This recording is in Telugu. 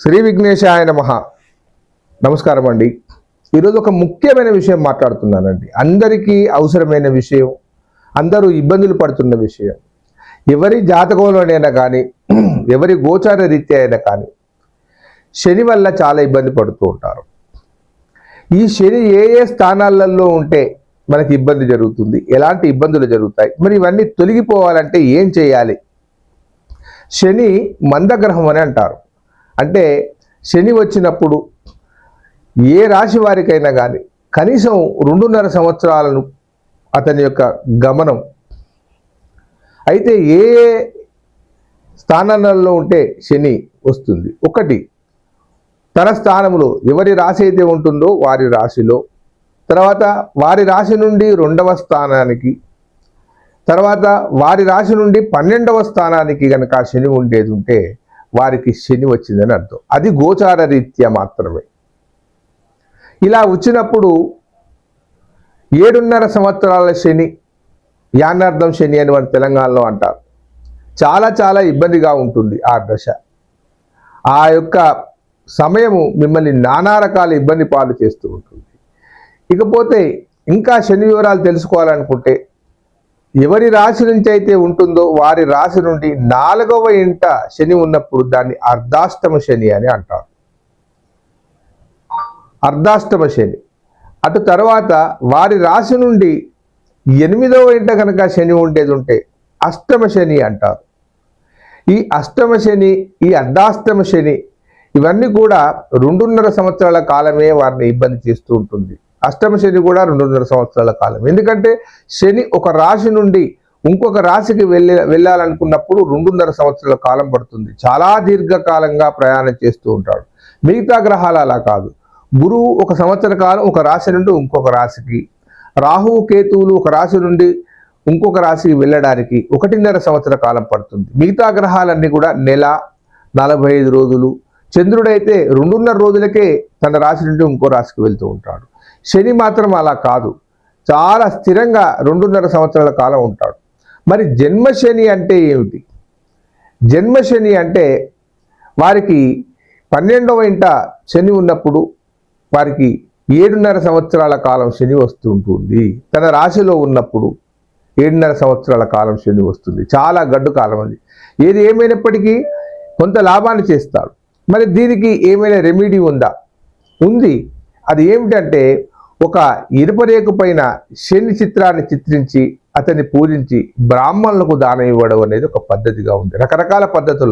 శ్రీ విఘ్నేశాయ నమః. నమస్కారం అండి. ఈరోజు ఒక ముఖ్యమైన విషయం మాట్లాడుతున్నానండి. అందరికీ అవసరమైన విషయం, అందరూ ఇబ్బందులు పడుతున్న విషయం. ఎవరి జాతకంలోనైనా కానీ ఎవరి గోచార రీత్యా అయినా కానీ శని వల్ల చాలా ఇబ్బంది పడుతూ ఉంటారు. ఈ శని ఏ ఏ స్థానాలలో ఉంటే మనకి ఇబ్బంది జరుగుతుంది, ఎలాంటి ఇబ్బందులు జరుగుతాయి, మరి ఇవన్నీ తొలగిపోవాలంటే ఏం చేయాలి? శని మందగ్రహం అని అంటారు. అంటే శని వచ్చినప్పుడు ఏ రాశి వారికైనా కానీ కనీసం 2.5 సంవత్సరాలను అతని యొక్క గమనం. అయితే ఏ ఏ స్థానాలలో ఉంటే శని వస్తుంది? ఒకటి, తన స్థానంలో ఎవరి రాశి అయితే ఉంటుందో వారి రాశిలో, తర్వాత వారి రాశి నుండి 2వ స్థానానికి, తర్వాత వారి రాశి నుండి 12వ స్థానానికి కనుక శని ఉండేది ఉంటే వారికి శని వచ్చిందని అర్థం. అది గోచార రీత్యా మాత్రమే. ఇలా వచ్చినప్పుడు 7.5 సంవత్సరాల శని, యానార్థం శని అని మన తెలంగాణలో అంటారు. చాలా చాలా ఇబ్బందిగా ఉంటుంది ఆ దశ. ఆ యొక్క సమయము మిమ్మల్ని నానా రకాల ఇబ్బంది పాలు చేస్తూ ఉంటుంది. ఇకపోతే ఇంకా శని వివరాలు తెలుసుకోవాలనుకుంటే ఎవరి రాశి నుంచి అయితే ఉంటుందో వారి రాశి నుండి 4వ ఇంట శని ఉన్నప్పుడు దాన్ని అర్ధాష్టమ శని అని అంటారు. అర్ధాష్టమ శని. అటు తర్వాత వారి రాశి నుండి 8వ ఇంట కనుక శని ఉండేది ఉంటే అష్టమ శని అంటారు. ఈ అష్టమ శని, ఈ అర్ధాష్టమ శని ఇవన్నీ కూడా 2.5 సంవత్సరాల కాలమే వారిని ఇబ్బంది చేస్తూ ఉంటుంది. అష్టమ శని కూడా 2.5 సంవత్సరాల కాలం. ఎందుకంటే శని ఒక రాశి నుండి ఇంకొక రాశికి వెళ్ళాలనుకున్నప్పుడు 2.5 సంవత్సరాల కాలం పడుతుంది. చాలా దీర్ఘకాలంగా ప్రయాణం చేస్తూ ఉంటాడు. మిగతా గ్రహాలు అలా కాదు. గురువు 1 సంవత్సర కాలం ఒక రాశి నుండి ఇంకొక రాశికి, రాహువు కేతువులు ఒక రాశి నుండి ఇంకొక రాశికి వెళ్ళడానికి 1.5 సంవత్సర కాలం పడుతుంది. మిగతా గ్రహాలన్నీ కూడా నెల, 45 రోజులు. చంద్రుడైతే 2.5 రోజులకే తన రాశి నుండి ఇంకో రాశికి వెళ్తూ ఉంటాడు. శని మాత్రం అలా కాదు, చాలా స్థిరంగా 2.5 సంవత్సరాల కాలం ఉంటాడు. మరి జన్మశని అంటే ఏమిటి? జన్మశని అంటే వారికి 12వ ఇంట శని ఉన్నప్పుడు వారికి 7.5 సంవత్సరాల కాలం శని వస్తుంటుంది. తన రాశిలో ఉన్నప్పుడు 7.5 సంవత్సరాల కాలం శని వస్తుంది. చాలా గడ్డు కాలం అది. ఏది ఏమైనప్పటికీ కొంత లాభాన్ని చేస్తాడు. మరి దీనికి ఏమైనా రెమెడీ ఉందా? ఉంది. అది ఏమిటంటే ఒక ఇనుపరేకు పైన శని చిత్రాన్ని చిత్రించి అతన్ని పూజించి బ్రాహ్మణులకు దానం ఇవ్వడం అనేది ఒక పద్ధతిగా ఉంది. రకరకాల పద్ధతులు